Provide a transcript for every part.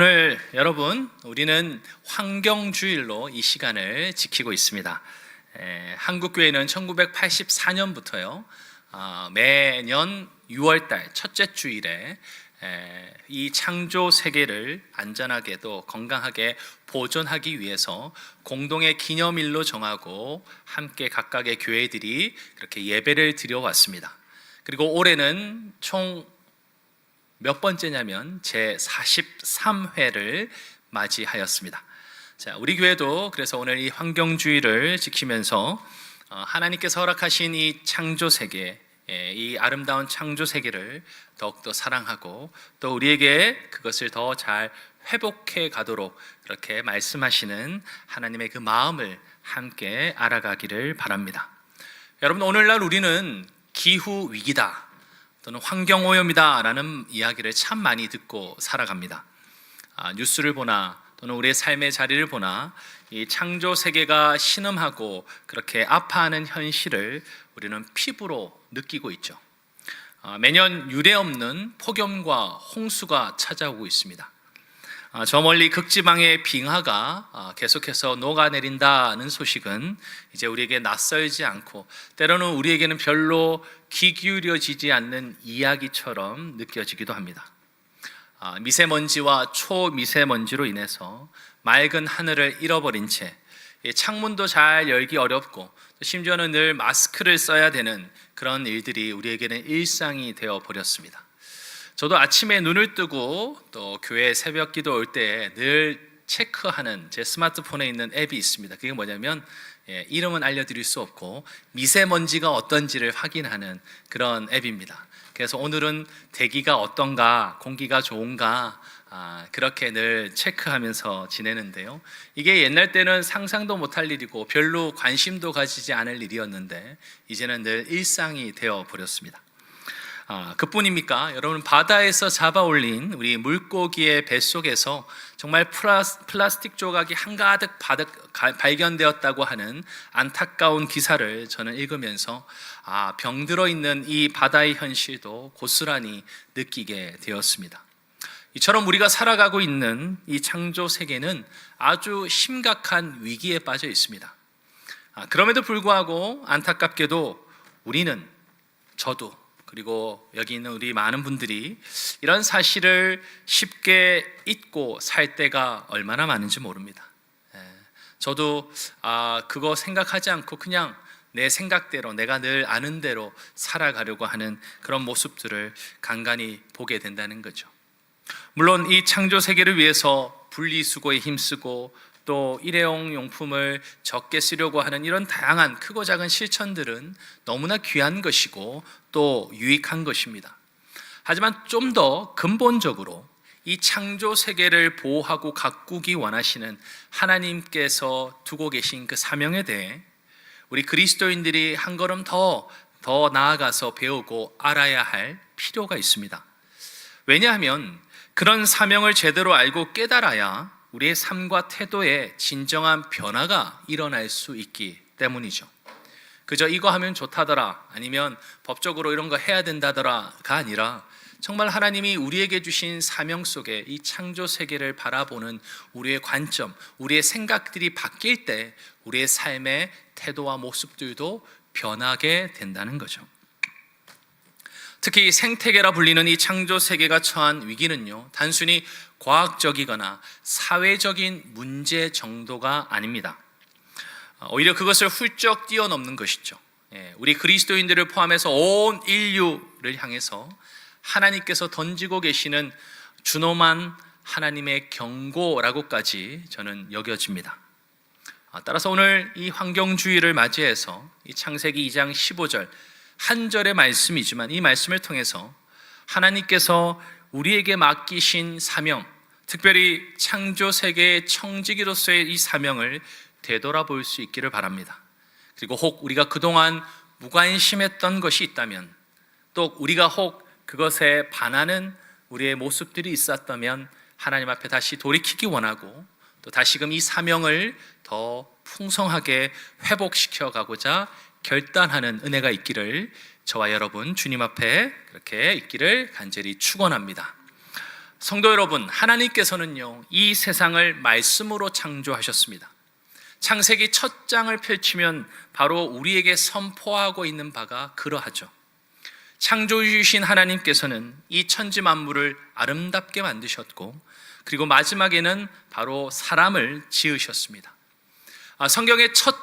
오늘 여러분, 우리는 환경주일로 이 시간을 지키고 있습니다. 한국교회는 1984년부터요 매년 6월달 첫째 주일에 이 창조 세계를 안전하게도 건강하게 보존하기 위해서 공동의 기념일로 정하고 함께 각각의 교회들이 그렇게 예배를 드려왔습니다. 그리고 올해는 총 몇 번째냐면 제 43회를 맞이하였습니다. 자, 우리 교회도 그래서 오늘 이 환경주의를 지키면서 하나님께서 허락하신 이 창조 세계, 이 아름다운 창조 세계를 더욱더 사랑하고 또 우리에게 그것을 더 잘 회복해 가도록 그렇게 말씀하시는 하나님의 그 마음을 함께 알아가기를 바랍니다. 여러분, 오늘날 우리는 기후 위기다 또는 환경오염이다 라는 이야기를 참 많이 듣고 살아갑니다. 뉴스를 보나 또는 우리의 삶의 자리를 보나 이 창조 세계가 신음하고 그렇게 아파하는 현실을 우리는 피부로 느끼고 있죠. 매년 유례없는 폭염과 홍수가 찾아오고 있습니다. 저 멀리 극지방의 빙하가 계속해서 녹아내린다는 소식은 이제 우리에게 낯설지 않고 때로는 우리에게는 별로 귀 기울여지지 않는 이야기처럼 느껴지기도 합니다. 미세먼지와 초미세먼지로 인해서 맑은 하늘을 잃어버린 채 창문도 잘 열기 어렵고 심지어는 늘 마스크를 써야 되는 그런 일들이 우리에게는 일상이 되어 버렸습니다. 저도 아침에 눈을 뜨고 또 교회 새벽 기도 올 때 늘 체크하는 제 스마트폰에 있는 앱이 있습니다. 그게 뭐냐면 이름은 알려드릴 수 없고 미세먼지가 어떤지를 확인하는 그런 앱입니다. 그래서 오늘은 대기가 어떤가, 공기가 좋은가 그렇게 늘 체크하면서 지내는데요. 이게 옛날 때는 상상도 못할 일이고 별로 관심도 가지지 않을 일이었는데 이제는 늘 일상이 되어 버렸습니다. 그뿐입니까? 여러분, 바다에서 잡아 올린 우리 물고기의 뱃속에서 정말 플라스틱 조각이 한가득 발견되었다고 하는 안타까운 기사를 저는 읽으면서 병들어 있는 이 바다의 현실도 고스란히 느끼게 되었습니다. 이처럼 우리가 살아가고 있는 이 창조 세계는 아주 심각한 위기에 빠져 있습니다. 그럼에도 불구하고 안타깝게도 우리는, 저도 그리고 여기 있는 우리 많은 분들이 이런 사실을 쉽게 잊고 살 때가 얼마나 많은지 모릅니다. 저도 그거 생각하지 않고 그냥 내 생각대로 내가 늘 아는 대로 살아가려고 하는 그런 모습들을 간간히 보게 된다는 거죠. 물론 이 창조 세계를 위해서 분리수거에 힘쓰고 또 일회용 용품을 적게 쓰려고 하는 이런 다양한 크고 작은 실천들은 너무나 귀한 것이고 또 유익한 것입니다. 하지만 좀 더 근본적으로 이 창조 세계를 보호하고 가꾸기 원하시는 하나님께서 두고 계신 그 사명에 대해 우리 그리스도인들이 한 걸음 더 나아가서 배우고 알아야 할 필요가 있습니다. 왜냐하면 그런 사명을 제대로 알고 깨달아야 우리의 삶과 태도에 진정한 변화가 일어날 수 있기 때문이죠. 그저 이거 하면 좋다더라, 아니면 법적으로 이런 거 해야 된다더라가 아니라 정말 하나님이 우리에게 주신 사명 속에 이 창조 세계를 바라보는 우리의 관점, 우리의 생각들이 바뀔 때 우리의 삶의 태도와 모습들도 변하게 된다는 거죠. 특히 생태계라 불리는 이 창조 세계가 처한 위기는요, 단순히 과학적이거나 사회적인 문제 정도가 아닙니다. 오히려 그것을 훌쩍 뛰어넘는 것이죠. 우리 그리스도인들을 포함해서 온 인류를 향해서 하나님께서 던지고 계시는 준엄한 하나님의 경고라고까지 저는 여겨집니다. 따라서 오늘 이 환경주의를 맞이해서 이 창세기 2장 15절 한 절의 말씀이지만 이 말씀을 통해서 하나님께서 우리에게 맡기신 사명, 특별히 창조 세계의 청지기로서의 이 사명을 되돌아볼 수 있기를 바랍니다. 그리고 혹 우리가 그동안 무관심했던 것이 있다면, 또 우리가 혹 그것에 반하는 우리의 모습들이 있었다면 하나님 앞에 다시 돌이키기 원하고 또 다시금 이 사명을 더 풍성하게 회복시켜 가고자 결단하는 은혜가 있기를 저와 여러분 주님 앞에 그렇게 있기를 간절히 축원합니다. 성도 여러분, 하나님께서는요, 이 세상을 말씀으로 창조하셨습니다. 창세기 첫 장을 펼치면 바로 우리에게 선포하고 있는 바가 그러하죠. 창조주이신 하나님께서는 이 천지 만물을 아름답게 만드셨고, 그리고 마지막에는 바로 사람을 지으셨습니다. 성경의 첫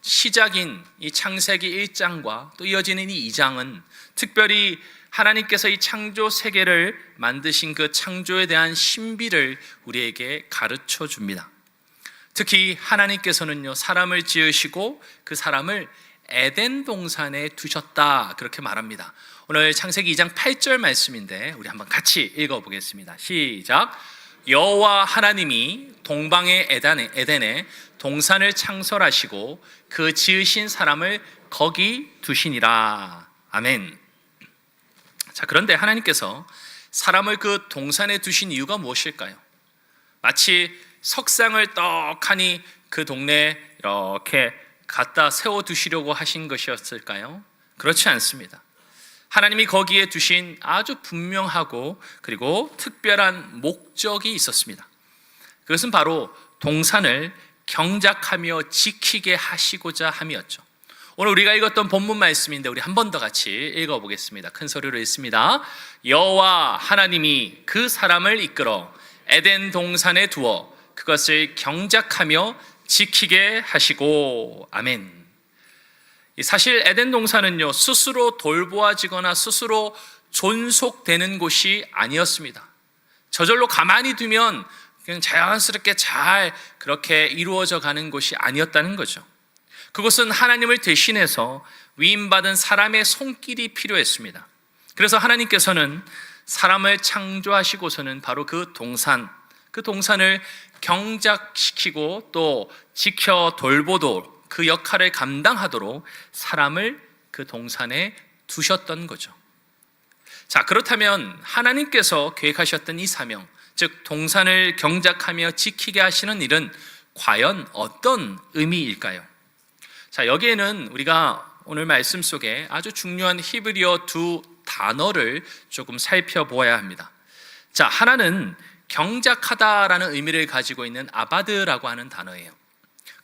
시작인 이 창세기 1장과 또 이어지는 이 2장은 특별히 하나님께서 이 창조 세계를 만드신 그 창조에 대한 신비를 우리에게 가르쳐 줍니다. 특히 하나님께서는요, 사람을 지으시고 그 사람을 에덴 동산에 두셨다, 그렇게 말합니다. 오늘 창세기 2장 8절 말씀인데 우리 한번 같이 읽어보겠습니다. 시작. 여호와 하나님이 동방의 에덴에 동산을 창설하시고 그 지으신 사람을 거기 두시니라. 아멘. 자, 그런데 하나님께서 사람을 그 동산에 두신 이유가 무엇일까요? 마치 석상을 떡하니 그 동네에 이렇게 갖다 세워두시려고 하신 것이었을까요? 그렇지 않습니다. 하나님이 거기에 두신 아주 분명하고 그리고 특별한 목적이 있었습니다. 그것은 바로 동산을 경작하며 지키게 하시고자 함이었죠. 오늘 우리가 읽었던 본문 말씀인데 우리 한 번 더 같이 읽어보겠습니다. 큰 소리로 읽습니다. 여호와 하나님이 그 사람을 이끌어 에덴 동산에 두어 그것을 경작하며 지키게 하시고. 아멘. 사실 에덴 동산은요, 스스로 돌보아지거나 스스로 존속되는 곳이 아니었습니다. 저절로 가만히 두면 그냥 자연스럽게 잘 그렇게 이루어져 가는 곳이 아니었다는 거죠. 그것은 하나님을 대신해서 위임받은 사람의 손길이 필요했습니다. 그래서 하나님께서는 사람을 창조하시고서는 바로 그 동산을 경작시키고 또 지켜 돌보도록 그 역할을 감당하도록 사람을 그 동산에 두셨던 거죠. 자, 그렇다면 하나님께서 계획하셨던 이 사명, 즉 동산을 경작하며 지키게 하시는 일은 과연 어떤 의미일까요? 자, 여기에는 우리가 오늘 말씀 속에 아주 중요한 히브리어 두 단어를 조금 살펴보아야 합니다. 자, 하나는 경작하다라는 의미를 가지고 있는 아바드라고 하는 단어예요.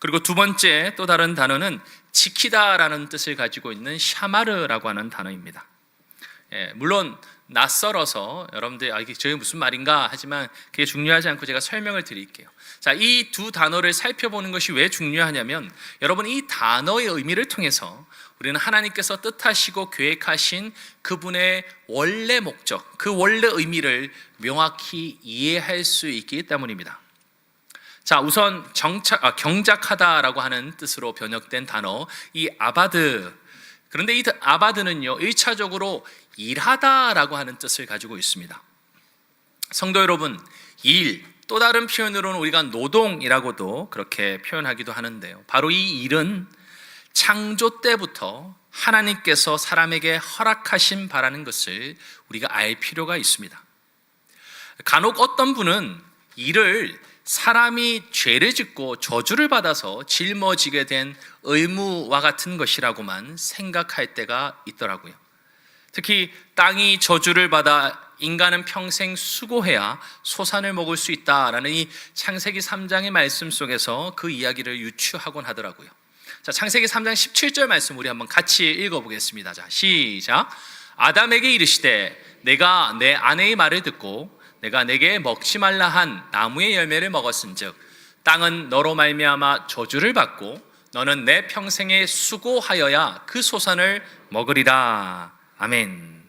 그리고 두 번째 또 다른 단어는 지키다라는 뜻을 가지고 있는 샤마르라고 하는 단어입니다. 물론 낯설어서 여러분들 이게 저게 무슨 말인가 하지만 그게 중요하지 않고 제가 설명을 드릴게요. 자, 이 두 단어를 살펴보는 것이 왜 중요하냐면 여러분 이 단어의 의미를 통해서 우리는 하나님께서 뜻하시고 계획하신 그분의 원래 목적, 그 원래 의미를 명확히 이해할 수 있기 때문입니다. 자, 우선 경작하다라고 하는 뜻으로 번역된 단어 이 아바드. 그런데 이 아바드는요 1차적으로 일하다라고 하는 뜻을 가지고 있습니다. 성도 여러분, 일, 또 다른 표현으로는 우리가 노동이라고도 그렇게 표현하기도 하는데요, 바로 이 일은 창조 때부터 하나님께서 사람에게 허락하신 바라는 것을 우리가 알 필요가 있습니다. 간혹 어떤 분은 일을 사람이 죄를 짓고 저주를 받아서 짊어지게 된 의무와 같은 것이라고만 생각할 때가 있더라고요. 특히 땅이 저주를 받아 인간은 평생 수고해야 소산을 먹을 수 있다라는 이 창세기 3장의 말씀 속에서 그 이야기를 유추하곤 하더라고요. 자, 창세기 3장 17절 말씀 우리 한번 같이 읽어보겠습니다. 자, 시작. 아담에게 이르시되 내가 내 아내의 말을 듣고 내가 내게 먹지 말라 한 나무의 열매를 먹었은즉 땅은 너로 말미암아 저주를 받고 너는 내 평생에 수고하여야 그 소산을 먹으리라. 아멘.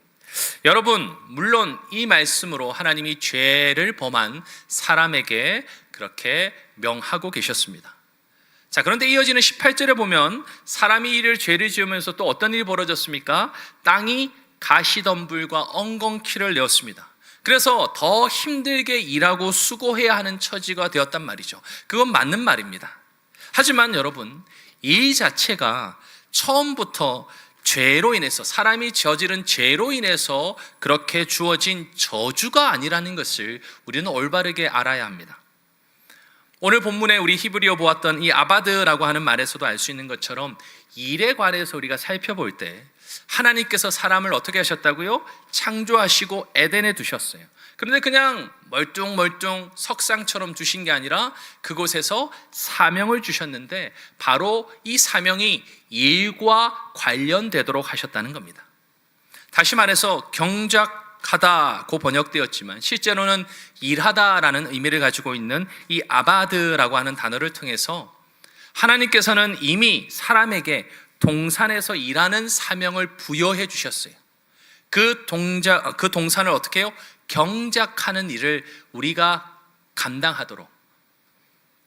여러분, 물론 이 말씀으로 하나님이 죄를 범한 사람에게 그렇게 명하고 계셨습니다. 자, 그런데 이어지는 18절에 보면 사람이 이를 죄를 지으면서 또 어떤 일이 벌어졌습니까? 땅이 가시덤불과 엉겅퀴를 내었습니다. 그래서 더 힘들게 일하고 수고해야 하는 처지가 되었단 말이죠. 그건 맞는 말입니다. 하지만 여러분, 일 자체가 처음부터 죄로 인해서, 사람이 저지른 죄로 인해서 그렇게 주어진 저주가 아니라는 것을 우리는 올바르게 알아야 합니다. 오늘 본문에 우리 히브리어 보았던 이 아바드라고 하는 말에서도 알 수 있는 것처럼 일에 관해서 우리가 살펴볼 때 하나님께서 사람을 어떻게 하셨다고요? 창조하시고 에덴에 두셨어요. 그런데 그냥 멀뚱멀뚱 석상처럼 주신 게 아니라 그곳에서 사명을 주셨는데 바로 이 사명이 일과 관련되도록 하셨다는 겁니다. 다시 말해서 경작하다고 번역되었지만 실제로는 일하다라는 의미를 가지고 있는 이 아바드라고 하는 단어를 통해서 하나님께서는 이미 사람에게 동산에서 일하는 사명을 부여해 주셨어요. 그 동산을 어떻게 해요? 경작하는 일을 우리가 감당하도록.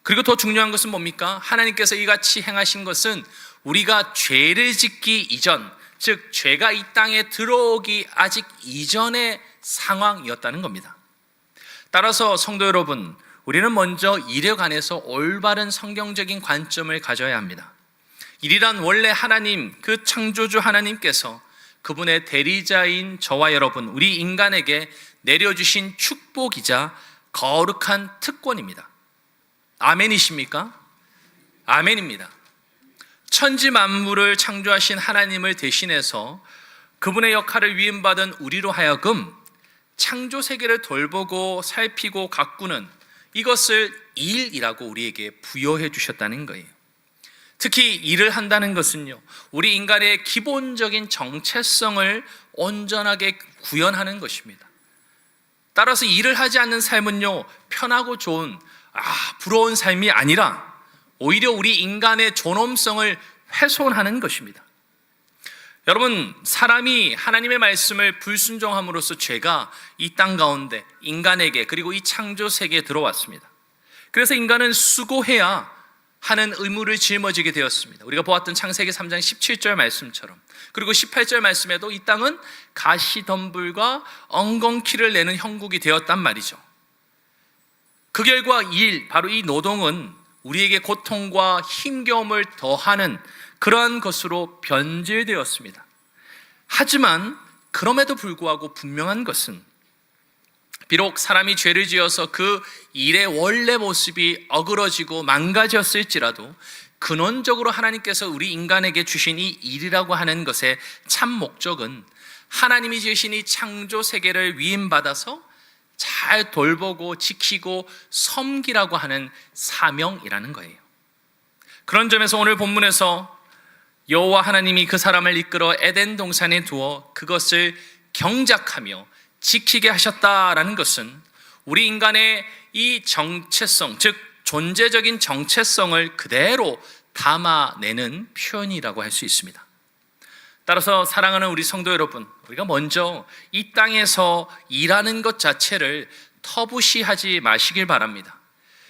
그리고 더 중요한 것은 뭡니까? 하나님께서 이같이 행하신 것은 우리가 죄를 짓기 이전, 즉 죄가 이 땅에 들어오기 아직 이전의 상황이었다는 겁니다. 따라서 성도 여러분, 우리는 먼저 일에 관해서 올바른 성경적인 관점을 가져야 합니다. 일이란 원래 하나님, 그 창조주 하나님께서 그분의 대리자인 저와 여러분, 우리 인간에게 내려주신 축복이자 거룩한 특권입니다. 아멘이십니까? 아멘입니다. 천지 만물을 창조하신 하나님을 대신해서 그분의 역할을 위임받은 우리로 하여금 창조 세계를 돌보고 살피고 가꾸는 이것을 일이라고 우리에게 부여해 주셨다는 거예요. 특히 일을 한다는 것은요, 우리 인간의 기본적인 정체성을 온전하게 구현하는 것입니다. 따라서 일을 하지 않는 삶은요, 편하고 좋은 부러운 삶이 아니라 오히려 우리 인간의 존엄성을 훼손하는 것입니다. 여러분, 사람이 하나님의 말씀을 불순종함으로써 죄가 이 땅 가운데 인간에게 그리고 이 창조 세계에 들어왔습니다. 그래서 인간은 수고해야 하는 의무를 짊어지게 되었습니다. 우리가 보았던 창세기 3장 17절 말씀처럼, 그리고 18절 말씀에도 이 땅은 가시덤불과 엉겅퀴를 내는 형국이 되었단 말이죠. 그 결과 일, 바로 이 노동은 우리에게 고통과 힘겨움을 더하는 그러한 것으로 변질되었습니다. 하지만 그럼에도 불구하고 분명한 것은 비록 사람이 죄를 지어서 그 일의 원래 모습이 어그러지고 망가졌을지라도 근원적으로 하나님께서 우리 인간에게 주신 이 일이라고 하는 것의 참 목적은 하나님이 지으신 이 창조 세계를 위임받아서 잘 돌보고 지키고 섬기라고 하는 사명이라는 거예요. 그런 점에서 오늘 본문에서 여호와 하나님이 그 사람을 이끌어 에덴 동산에 두어 그것을 경작하며 지키게 하셨다라는 것은 우리 인간의 이 정체성, 즉 존재적인 정체성을 그대로 담아내는 표현이라고 할 수 있습니다. 따라서 사랑하는 우리 성도 여러분, 우리가 먼저 이 땅에서 일하는 것 자체를 터부시하지 마시길 바랍니다.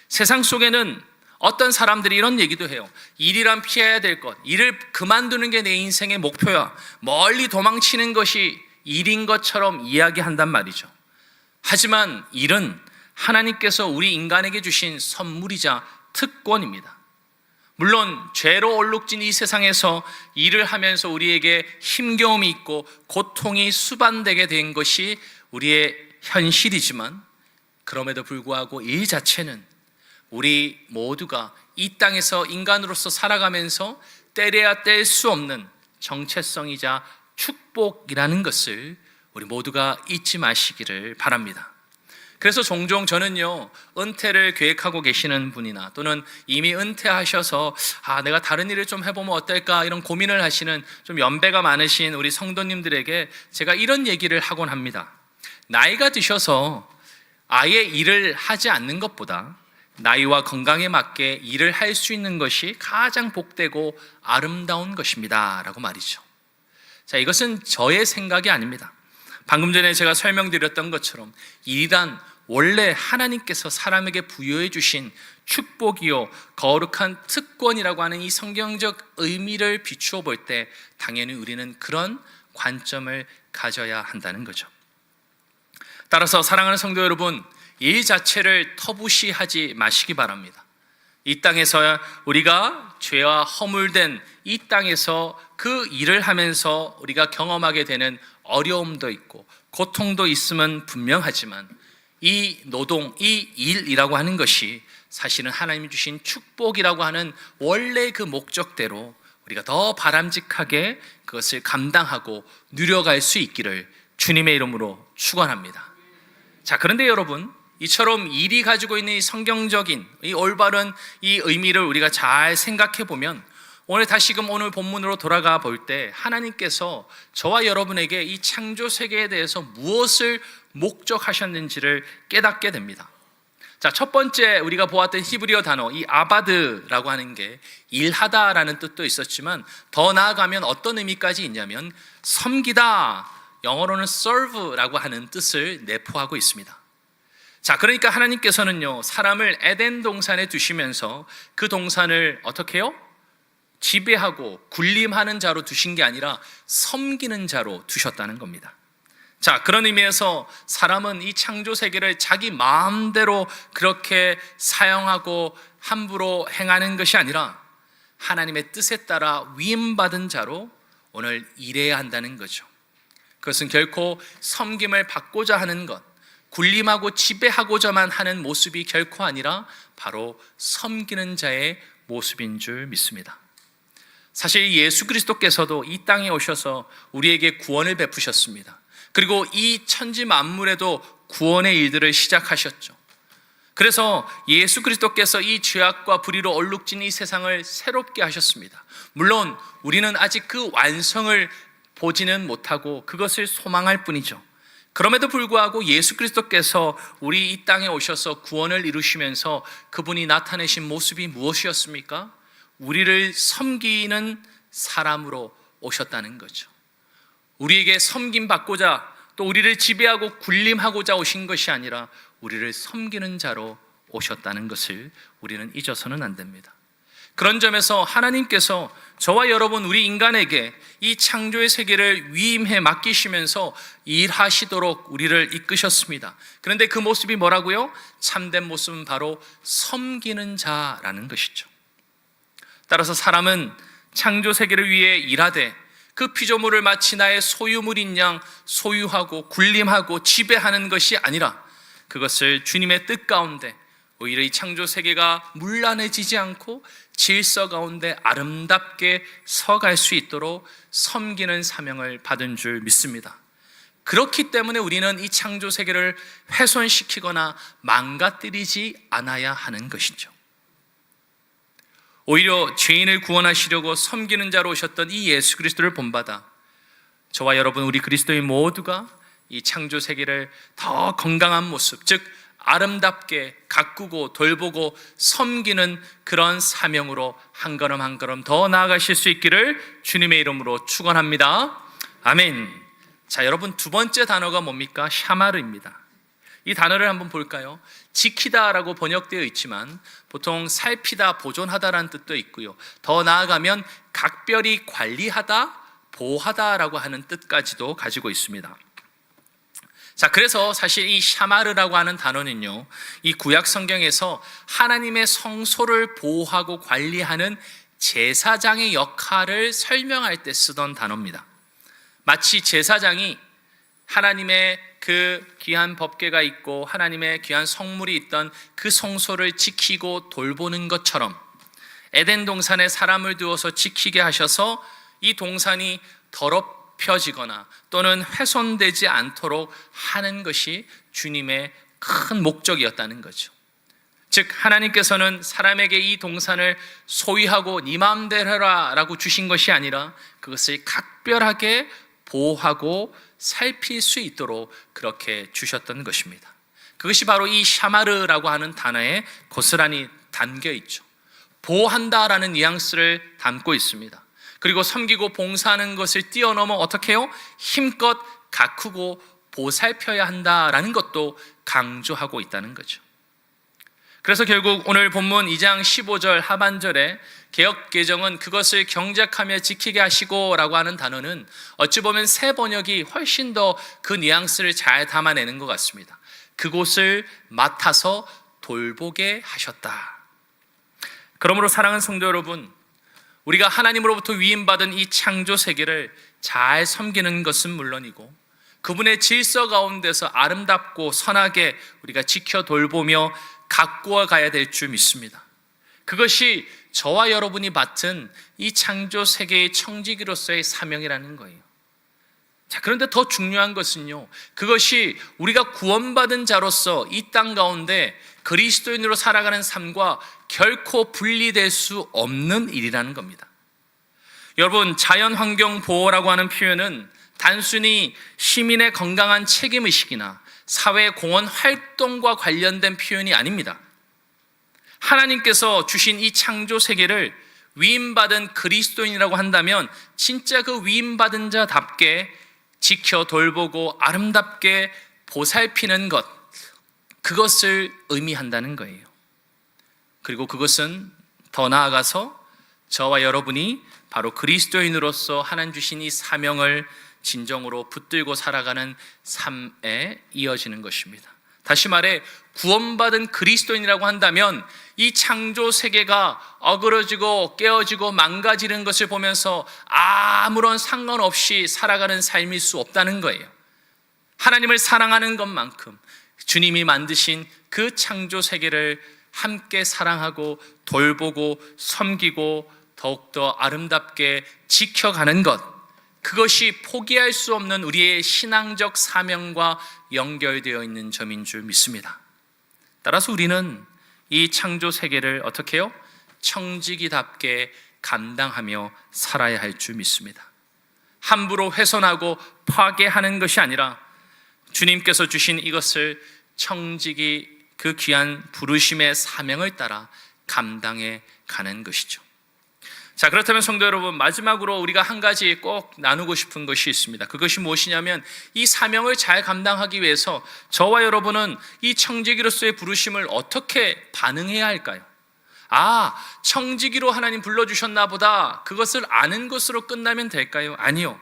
세상 속에는 어떤 사람들이 이런 얘기도 해요. 일이란 피해야 될 것, 일을 그만두는 게 내 인생의 목표야, 멀리 도망치는 것이 일인 것처럼 이야기한단 말이죠. 하지만 일은 하나님께서 우리 인간에게 주신 선물이자 특권입니다. 물론 죄로 얼룩진 이 세상에서 일을 하면서 우리에게 힘겨움이 있고 고통이 수반되게 된 것이 우리의 현실이지만, 그럼에도 불구하고 일 자체는 우리 모두가 이 땅에서 인간으로서 살아가면서 때려야 뗄 수 없는 정체성이자 축복이라는 것을 우리 모두가 잊지 마시기를 바랍니다. 그래서 종종 저는요, 은퇴를 계획하고 계시는 분이나 또는 이미 은퇴하셔서 내가 다른 일을 좀 해보면 어떨까 이런 고민을 하시는 좀 연배가 많으신 우리 성도님들에게 제가 이런 얘기를 하곤 합니다. 나이가 드셔서 아예 일을 하지 않는 것보다 나이와 건강에 맞게 일을 할 수 있는 것이 가장 복되고 아름다운 것입니다 라고 말이죠. 자, 이것은 저의 생각이 아닙니다. 방금 전에 제가 설명드렸던 것처럼 일이란 원래 하나님께서 사람에게 부여해 주신 축복이요 거룩한 특권이라고 하는 이 성경적 의미를 비추어 볼 때 당연히 우리는 그런 관점을 가져야 한다는 거죠. 따라서 사랑하는 성도 여러분, 일 자체를 터부시하지 마시기 바랍니다. 이 땅에서 우리가 죄와 허물된 이 땅에서 그 일을 하면서 우리가 경험하게 되는 어려움도 있고 고통도 있음은 분명하지만, 이 노동, 이 일이라고 하는 것이 사실은 하나님이 주신 축복이라고 하는 원래 그 목적대로 우리가 더 바람직하게 그것을 감당하고 누려갈 수 있기를 주님의 이름으로 축원합니다. 자, 그런데 여러분, 이처럼 일이 가지고 있는 이 성경적인 이 올바른 이 의미를 우리가 잘 생각해 보면 오늘 다시금 오늘 본문으로 돌아가 볼 때 하나님께서 저와 여러분에게 이 창조 세계에 대해서 무엇을 목적하셨는지를 깨닫게 됩니다. 자, 첫 번째 우리가 보았던 히브리어 단어 이 아바드라고 하는 게 일하다라는 뜻도 있었지만 더 나아가면 어떤 의미까지 있냐면 섬기다, 영어로는 serve라고 하는 뜻을 내포하고 있습니다. 자, 그러니까 하나님께서는요, 사람을 에덴 동산에 두시면서 그 동산을 어떻게 해요? 지배하고 군림하는 자로 두신 게 아니라 섬기는 자로 두셨다는 겁니다. 자, 그런 의미에서 사람은 이 창조 세계를 자기 마음대로 그렇게 사용하고 함부로 행하는 것이 아니라 하나님의 뜻에 따라 위임받은 자로 오늘 일해야 한다는 거죠. 그것은 결코 섬김을 받고자 하는 것, 군림하고 지배하고자만 하는 모습이 결코 아니라 바로 섬기는 자의 모습인 줄 믿습니다. 사실 예수 그리스도께서도 이 땅에 오셔서 우리에게 구원을 베푸셨습니다. 그리고 이 천지 만물에도 구원의 일들을 시작하셨죠. 그래서 예수 그리스도께서 이 죄악과 불의로 얼룩진 이 세상을 새롭게 하셨습니다. 물론 우리는 아직 그 완성을 보지는 못하고 그것을 소망할 뿐이죠. 그럼에도 불구하고 예수 그리스도께서 우리 이 땅에 오셔서 구원을 이루시면서 그분이 나타내신 모습이 무엇이었습니까? 우리를 섬기는 사람으로 오셨다는 거죠. 우리에게 섬김받고자 또 우리를 지배하고 군림하고자 오신 것이 아니라 우리를 섬기는 자로 오셨다는 것을 우리는 잊어서는 안 됩니다. 그런 점에서 하나님께서 저와 여러분 우리 인간에게 이 창조의 세계를 위임해 맡기시면서 일하시도록 우리를 이끄셨습니다. 그런데 그 모습이 뭐라고요? 참된 모습은 바로 섬기는 자라는 것이죠. 따라서 사람은 창조 세계를 위해 일하되 그 피조물을 마치 나의 소유물인 양 소유하고 군림하고 지배하는 것이 아니라 그것을 주님의 뜻 가운데 오히려 이 창조 세계가 문란해지지 않고 질서 가운데 아름답게 서갈 수 있도록 섬기는 사명을 받은 줄 믿습니다. 그렇기 때문에 우리는 이 창조 세계를 훼손시키거나 망가뜨리지 않아야 하는 것이죠. 오히려 죄인을 구원하시려고 섬기는 자로 오셨던 이 예수 그리스도를 본받아 저와 여러분 우리 그리스도인 모두가 이 창조 세계를 더 건강한 모습, 즉 아름답게 가꾸고 돌보고 섬기는 그런 사명으로 한 걸음 한 걸음 더 나아가실 수 있기를 주님의 이름으로 축원합니다. 아멘. 자, 여러분 두 번째 단어가 뭡니까? 샤마르입니다. 이 단어를 한번 볼까요? 지키다라고 번역되어 있지만 보통 살피다, 보존하다라는 뜻도 있고요. 더 나아가면 각별히 관리하다, 보호하다라고 하는 뜻까지도 가지고 있습니다. 자, 그래서 사실 이 샤마르라고 하는 단어는요, 이 구약 성경에서 하나님의 성소를 보호하고 관리하는 제사장의 역할을 설명할 때 쓰던 단어입니다. 마치 제사장이 하나님의 그 귀한 법궤가 있고 하나님의 귀한 성물이 있던 그 성소를 지키고 돌보는 것처럼 에덴 동산에 사람을 두어서 지키게 하셔서 이 동산이 더럽혀지거나 또는 훼손되지 않도록 하는 것이 주님의 큰 목적이었다는 거죠. 즉 하나님께서는 사람에게 이 동산을 소유하고 네 마음대로 해라 라고 주신 것이 아니라 그것을 각별하게 보호하고 살필 수 있도록 그렇게 주셨던 것입니다. 그것이 바로 이 샤마르라고 하는 단어에 고스란히 담겨 있죠. 보호한다라는 뉘앙스를 담고 있습니다. 그리고 섬기고 봉사하는 것을 뛰어넘어 어떻게 해요? 힘껏 가꾸고 보살펴야 한다라는 것도 강조하고 있다는 거죠. 그래서 결국 오늘 본문 2장 15절 하반절에 개역개정은 그것을 경작하며 지키게 하시고 라고 하는 단어는 어찌 보면 새 번역이 훨씬 더 그 뉘앙스를 잘 담아내는 것 같습니다. 그곳을 맡아서 돌보게 하셨다. 그러므로 사랑하는 성도 여러분, 우리가 하나님으로부터 위임받은 이 창조 세계를 잘 섬기는 것은 물론이고 그분의 질서 가운데서 아름답고 선하게 우리가 지켜 돌보며 가꾸어 가야 될 줄 믿습니다. 그것이 저와 여러분이 맡은 이 창조 세계의 청지기로서의 사명이라는 거예요. 자, 그런데 더 중요한 것은요, 그것이 우리가 구원받은 자로서 이 땅 가운데 그리스도인으로 살아가는 삶과 결코 분리될 수 없는 일이라는 겁니다. 여러분, 자연환경 보호라고 하는 표현은 단순히 시민의 건강한 책임의식이나 사회공헌 활동과 관련된 표현이 아닙니다. 하나님께서 주신 이 창조 세계를 위임받은 그리스도인이라고 한다면 진짜 그 위임받은 자답게 지켜 돌보고 아름답게 보살피는 것, 그것을 의미한다는 거예요. 그리고 그것은 더 나아가서 저와 여러분이 바로 그리스도인으로서 하나님 주신 이 사명을 진정으로 붙들고 살아가는 삶에 이어지는 것입니다. 다시 말해 구원받은 그리스도인이라고 한다면 이 창조 세계가 어그러지고 깨어지고 망가지는 것을 보면서 아무런 상관없이 살아가는 삶일 수 없다는 거예요. 하나님을 사랑하는 것만큼 주님이 만드신 그 창조 세계를 함께 사랑하고 돌보고 섬기고 더욱더 아름답게 지켜가는 것, 그것이 포기할 수 없는 우리의 신앙적 사명과 연결되어 있는 점인 줄 믿습니다. 따라서 우리는 이 창조 세계를 어떻게 해요? 청지기답게 감당하며 살아야 할 줄 믿습니다. 함부로 훼손하고 파괴하는 것이 아니라 주님께서 주신 이것을 청지기 그 귀한 부르심의 사명을 따라 감당해 가는 것이죠. 자, 그렇다면 성도 여러분, 마지막으로 우리가 한 가지 꼭 나누고 싶은 것이 있습니다. 그것이 무엇이냐면 이 사명을 잘 감당하기 위해서 저와 여러분은 이 청지기로서의 부르심을 어떻게 반응해야 할까요? 청지기로 하나님 불러주셨나 보다, 그것을 아는 것으로 끝나면 될까요? 아니요.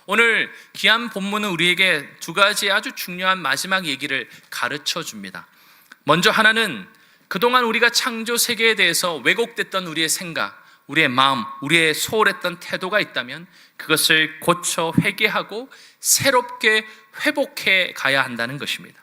오늘 귀한 본문은 우리에게 두 가지 아주 중요한 마지막 얘기를 가르쳐 줍니다. 먼저 하나는 그동안 우리가 창조 세계에 대해서 왜곡됐던 우리의 생각, 우리의 마음, 우리의 소홀했던 태도가 있다면 그것을 고쳐 회개하고 새롭게 회복해 가야 한다는 것입니다.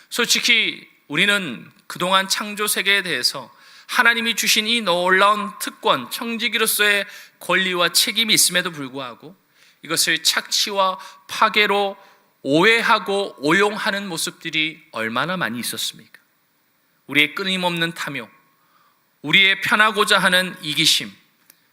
솔직히 우리는 그동안 창조 세계에 대해서 하나님이 주신 이 놀라운 특권, 청지기로서의 권리와 책임이 있음에도 불구하고 이것을 착취와 파괴로 오해하고 오용하는 모습들이 얼마나 많이 있었습니까? 우리의 끊임없는 탐욕, 우리의 편하고자 하는 이기심,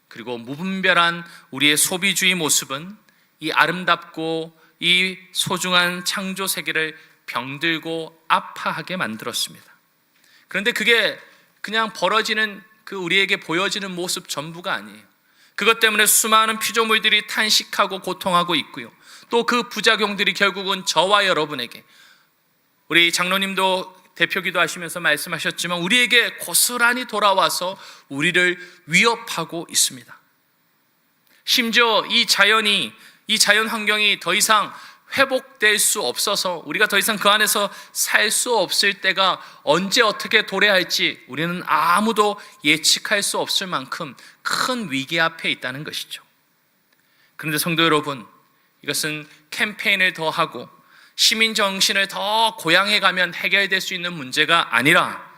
그리고 무분별한 우리의 소비주의 모습은 이 아름답고 이 소중한 창조 세계를 병들고 아파하게 만들었습니다. 그런데 그게 그냥 벌어지는 그 우리에게 보여지는 모습 전부가 아니에요. 그것 때문에 수많은 피조물들이 탄식하고 고통하고 있고요. 또 그 부작용들이 결국은 저와 여러분에게, 우리 장로님도 대표기도 하시면서 말씀하셨지만 우리에게 고스란히 돌아와서 우리를 위협하고 있습니다. 심지어 이 자연 환경이 더 이상 회복될 수 없어서 우리가 더 이상 그 안에서 살 수 없을 때가 언제 어떻게 도래할지 우리는 아무도 예측할 수 없을 만큼 큰 위기 앞에 있다는 것이죠. 그런데 성도 여러분, 이것은 캠페인을 더 하고 시민 정신을 더 고양해 가면 해결될 수 있는 문제가 아니라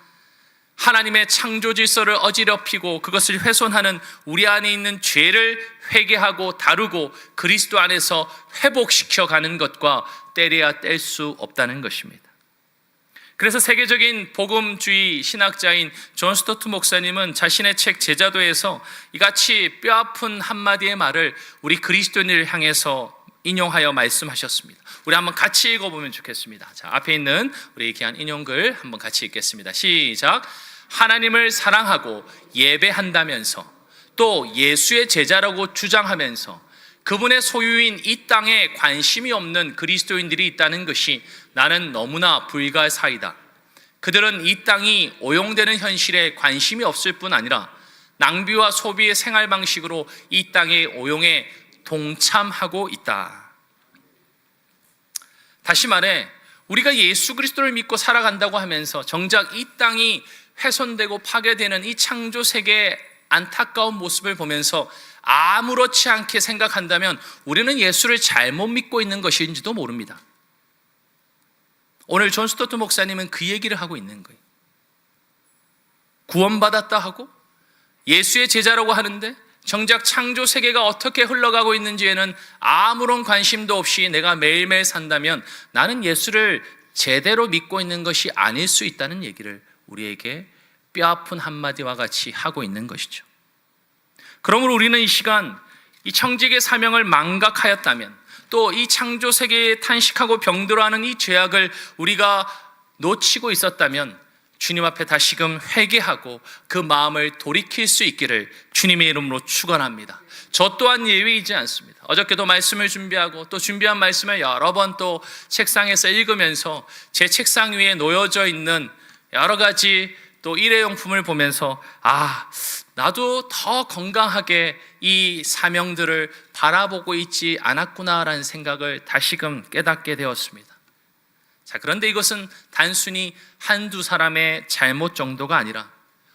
하나님의 창조 질서를 어지럽히고 그것을 훼손하는 우리 안에 있는 죄를 회개하고 다루고 그리스도 안에서 회복시켜 가는 것과 떼려야 뗄 수 없다는 것입니다. 그래서 세계적인 복음주의 신학자인 존 스토트 목사님은 자신의 책 제자도에서 이같이 뼈아픈 한마디의 말을 우리 그리스도인을 향해서 인용하여 말씀하셨습니다. 우리 한번 같이 읽어보면 좋겠습니다. 자, 앞에 있는 우리 귀한 인용글 한번 같이 읽겠습니다. 시작. 하나님을 사랑하고 예배한다면서 또 예수의 제자라고 주장하면서 그분의 소유인 이 땅에 관심이 없는 그리스도인들이 있다는 것이 나는 너무나 불가사의다. 그들은 이 땅이 오용되는 현실에 관심이 없을 뿐 아니라 낭비와 소비의 생활 방식으로 이 땅의 오용에 동참하고 있다. 다시 말해 우리가 예수 그리스도를 믿고 살아간다고 하면서 정작 이 땅이 훼손되고 파괴되는 이 창조 세계의 안타까운 모습을 보면서 아무렇지 않게 생각한다면 우리는 예수를 잘못 믿고 있는 것인지도 모릅니다. 오늘 존 스토트 목사님은 그 얘기를 하고 있는 거예요. 구원받았다 하고 예수의 제자라고 하는데 정작 창조 세계가 어떻게 흘러가고 있는지에는 아무런 관심도 없이 내가 매일매일 산다면 나는 예수를 제대로 믿고 있는 것이 아닐 수 있다는 얘기를 우리에게 뼈아픈 한마디와 같이 하고 있는 것이죠. 그러므로 우리는 이 시간 이 청지기의 사명을 망각하였다면, 또 이 창조 세계에 탄식하고 병들어하는 이 죄악을 우리가 놓치고 있었다면 주님 앞에 다시금 회개하고 그 마음을 돌이킬 수 있기를 주님의 이름으로 축원합니다. 저 또한 예외이지 않습니다. 어저께도 말씀을 준비하고 또 준비한 말씀을 여러 번 또 책상에서 읽으면서 제 책상 위에 놓여져 있는 여러 가지 또 일회용품을 보면서 나도 더 건강하게 이 사명들을 바라보고 있지 않았구나라는 생각을 다시금 깨닫게 되었습니다. 자, 그런데 이것은 단순히 한두 사람의 잘못 정도가 아니라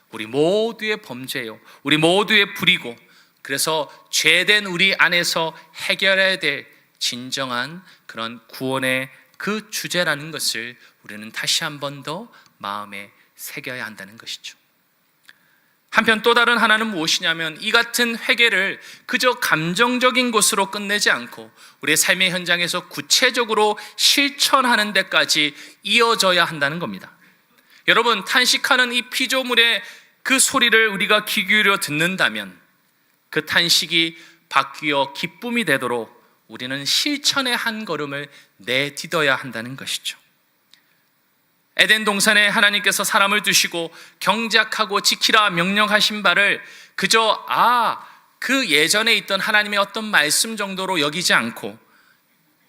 우리 모두의 범죄요, 우리 모두의 불이고, 그래서 죄된 우리 안에서 해결해야 될 진정한 그런 구원의 그 주제라는 것을 우리는 다시 한 번 더 마음에 새겨야 한다는 것이죠. 한편 또 다른 하나는 무엇이냐면, 이 같은 회개를 그저 감정적인 것으로 끝내지 않고 우리의 삶의 현장에서 구체적으로 실천하는 데까지 이어져야 한다는 겁니다. 여러분, 탄식하는 이 피조물의 그 소리를 우리가 귀 기울여 듣는다면 그 탄식이 바뀌어 기쁨이 되도록 우리는 실천의 한 걸음을 내딛어야 한다는 것이죠. 에덴 동산에 하나님께서 사람을 두시고 경작하고 지키라 명령하신 바를 그저 그 예전에 있던 하나님의 어떤 말씀 정도로 여기지 않고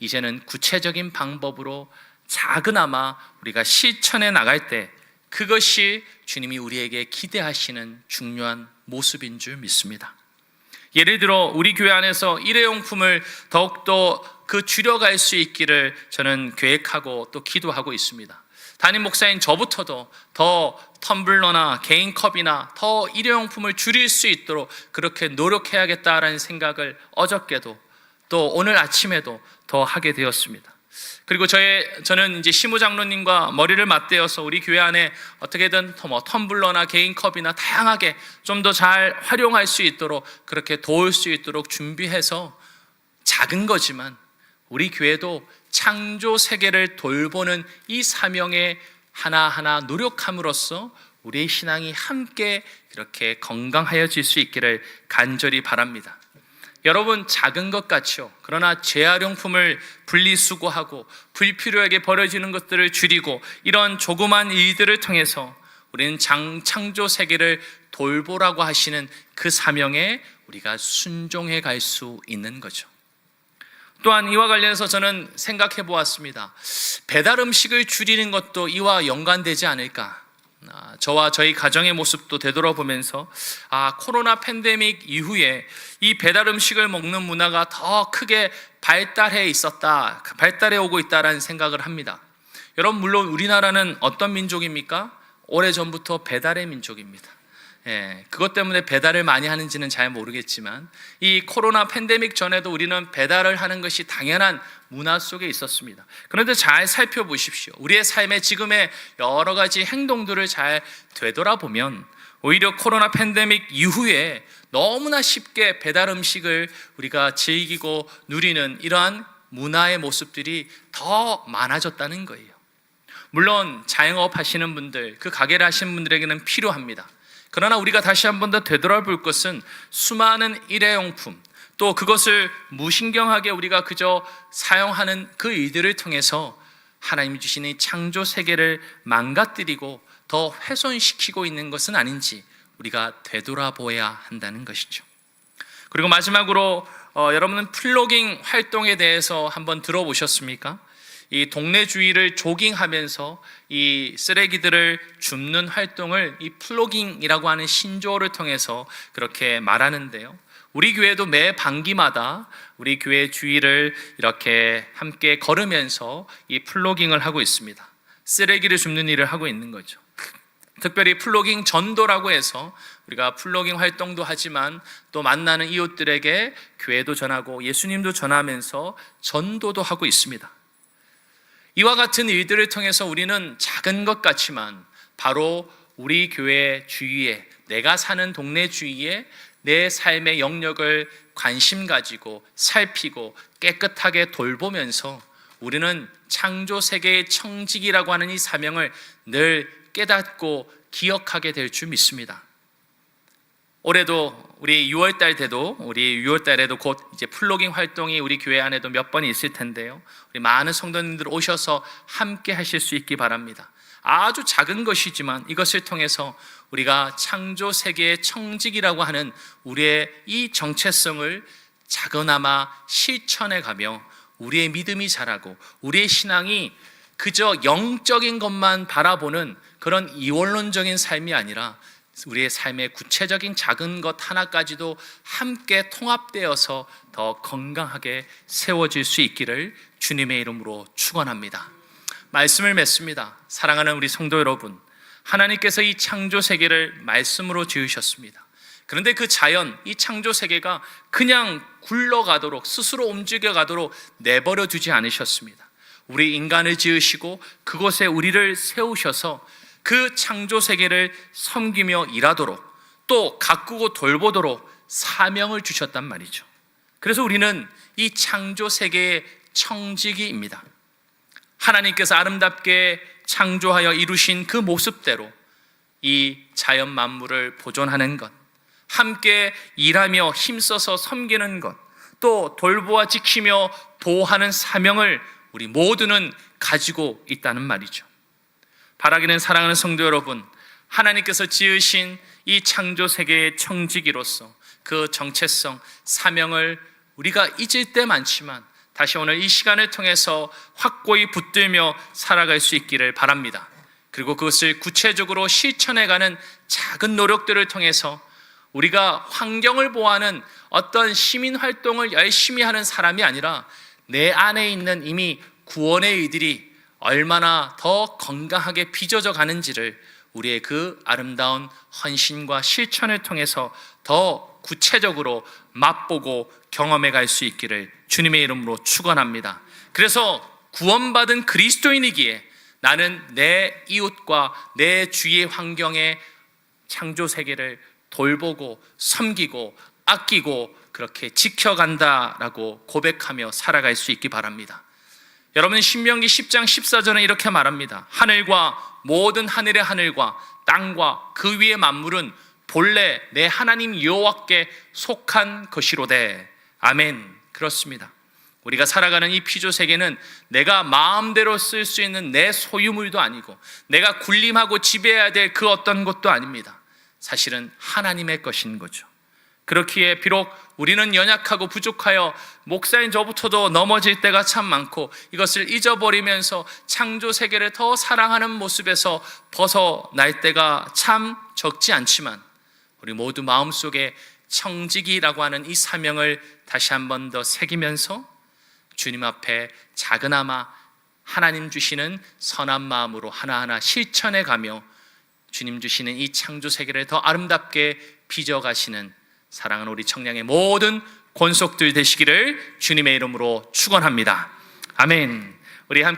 이제는 구체적인 방법으로 작은아마 우리가 실천해 나갈 때 그것이 주님이 우리에게 기대하시는 중요한 모습인 줄 믿습니다. 예를 들어 우리 교회 안에서 일회용품을 더욱더 줄여갈 수 있기를 저는 계획하고 또 기도하고 있습니다. 담임 목사인 저부터도 더 텀블러나 개인 컵이나 더 일회용품을 줄일 수 있도록 그렇게 노력해야겠다라는 생각을 어저께도 또 오늘 아침에도 더 하게 되었습니다. 그리고 저는 이제 시무 장로님과 머리를 맞대어서 우리 교회 안에 어떻게든 텀블러나 개인 컵이나 다양하게 좀 더 잘 활용할 수 있도록 그렇게 도울 수 있도록 준비해서 작은 거지만 우리 교회도 창조 세계를 돌보는 이 사명에 하나하나 노력함으로써 우리의 신앙이 함께 이렇게 건강하여질 수 있기를 간절히 바랍니다. 여러분, 작은 것 같죠? 그러나 재활용품을 분리수거하고 불필요하게 버려지는 것들을 줄이고 이런 조그만 일들을 통해서 우리는 창조 세계를 돌보라고 하시는 그 사명에 우리가 순종해 갈 수 있는 거죠. 또한 이와 관련해서 저는 생각해 보았습니다. 배달 음식을 줄이는 것도 이와 연관되지 않을까. 저와 저희 가정의 모습도 되돌아보면서 코로나 팬데믹 이후에 이 배달 음식을 먹는 문화가 더 크게 발달해 오고 있다라는 생각을 합니다. 여러분, 물론 우리나라는 어떤 민족입니까? 오래전부터 배달의 민족입니다. 그것 때문에 배달을 많이 하는지는 잘 모르겠지만 이 코로나 팬데믹 전에도 우리는 배달을 하는 것이 당연한 문화 속에 있었습니다. 그런데 잘 살펴보십시오. 우리의 삶의 지금의 여러 가지 행동들을 잘 되돌아보면 오히려 코로나 팬데믹 이후에 너무나 쉽게 배달 음식을 우리가 즐기고 누리는 이러한 문화의 모습들이 더 많아졌다는 거예요. 물론 자영업 하시는 분들, 그 가게를 하시는 분들에게는 필요합니다. 그러나 우리가 다시 한 번 더 되돌아볼 것은 수많은 일회용품, 또 그것을 무신경하게 우리가 그저 사용하는 그 일들을 통해서 하나님이 주시는 이 창조 세계를 망가뜨리고 더 훼손시키고 있는 것은 아닌지 우리가 되돌아보아야 한다는 것이죠. 그리고 마지막으로 여러분은 플로깅 활동에 대해서 한번 들어보셨습니까? 이 동네 주위를 조깅하면서 이 쓰레기들을 줍는 활동을 이 플로깅이라고 하는 신조어를 통해서 그렇게 말하는데요. 우리 교회도 매 반기마다 우리 교회 주위를 이렇게 함께 걸으면서 이 플로깅을 하고 있습니다. 쓰레기를 줍는 일을 하고 있는 거죠. 특별히 플로깅 전도라고 해서 우리가 플로깅 활동도 하지만 또 만나는 이웃들에게 교회도 전하고 예수님도 전하면서 전도도 하고 있습니다. 이와 같은 일들을 통해서 우리는 작은 것 같지만 바로 우리 교회 주위에, 내가 사는 동네 주위에 내 삶의 영역을 관심 가지고 살피고 깨끗하게 돌보면서 우리는 창조 세계의 청지기라고 하는 이 사명을 늘 깨닫고 기억하게 될 줄 믿습니다. 올해도 우리 6월달에도 곧 이제 플로깅 활동이 우리 교회 안에도 몇 번 있을 텐데요. 우리 많은 성도님들 오셔서 함께 하실 수 있기 바랍니다. 아주 작은 것이지만 이것을 통해서 우리가 창조 세계의 청지기라고 하는 우리의 이 정체성을 작은아마 실천해 가며 우리의 믿음이 자라고 우리의 신앙이 그저 영적인 것만 바라보는 그런 이원론적인 삶이 아니라 우리의 삶의 구체적인 작은 것 하나까지도 함께 통합되어서 더 건강하게 세워질 수 있기를 주님의 이름으로 축원합니다. 말씀을 맺습니다. 사랑하는 우리 성도 여러분, 하나님께서 이 창조 세계를 말씀으로 지으셨습니다. 그런데 그 자연, 이 창조 세계가 그냥 굴러가도록 스스로 움직여가도록 내버려 두지 않으셨습니다. 우리 인간을 지으시고 그곳에 우리를 세우셔서 그 창조 세계를 섬기며 일하도록 또 가꾸고 돌보도록 사명을 주셨단 말이죠. 그래서 우리는 이 창조 세계의 청지기입니다. 하나님께서 아름답게 창조하여 이루신 그 모습대로 이 자연 만물을 보존하는 것, 함께 일하며 힘써서 섬기는 것, 또 돌보아 지키며 보호하는 사명을 우리 모두는 가지고 있다는 말이죠. 바라기는 사랑하는 성도 여러분, 하나님께서 지으신 이 창조 세계의 청지기로서 그 정체성, 사명을 우리가 잊을 때 많지만 다시 오늘 이 시간을 통해서 확고히 붙들며 살아갈 수 있기를 바랍니다. 그리고 그것을 구체적으로 실천해가는 작은 노력들을 통해서 우리가 환경을 보호하는 어떤 시민활동을 열심히 하는 사람이 아니라 내 안에 있는 이미 구원의 의들이 얼마나 더 건강하게 빚어져 가는지를 우리의 그 아름다운 헌신과 실천을 통해서 더 구체적으로 맛보고 경험해 갈 수 있기를 주님의 이름으로 축원합니다. 그래서 구원받은 그리스도인이기에 나는 내 이웃과 내 주위의 환경의 창조 세계를 돌보고 섬기고 아끼고 그렇게 지켜간다라고 고백하며 살아갈 수 있기 바랍니다. 여러분, 신명기 10장 14절은 이렇게 말합니다. 하늘과 모든 하늘의 하늘과 땅과 그 위의 만물은 본래 내 하나님 여호와께 속한 것이로되. 아멘. 그렇습니다. 우리가 살아가는 이 피조 세계는 내가 마음대로 쓸 수 있는 내 소유물도 아니고 내가 군림하고 지배해야 될 그 어떤 것도 아닙니다. 사실은 하나님의 것인 거죠. 그렇기에 비록 우리는 연약하고 부족하여 목사인 저부터도 넘어질 때가 참 많고 이것을 잊어버리면서 창조 세계를 더 사랑하는 모습에서 벗어날 때가 참 적지 않지만 우리 모두 마음속에 청지기라고 하는 이 사명을 다시 한 번 더 새기면서 주님 앞에 작은아마 하나님 주시는 선한 마음으로 하나하나 실천해 가며 주님 주시는 이 창조 세계를 더 아름답게 빚어가시는 사랑하는 우리 청량의 모든 권속들 되시기를 주님의 이름으로 축원합니다. 아멘. 우리 함께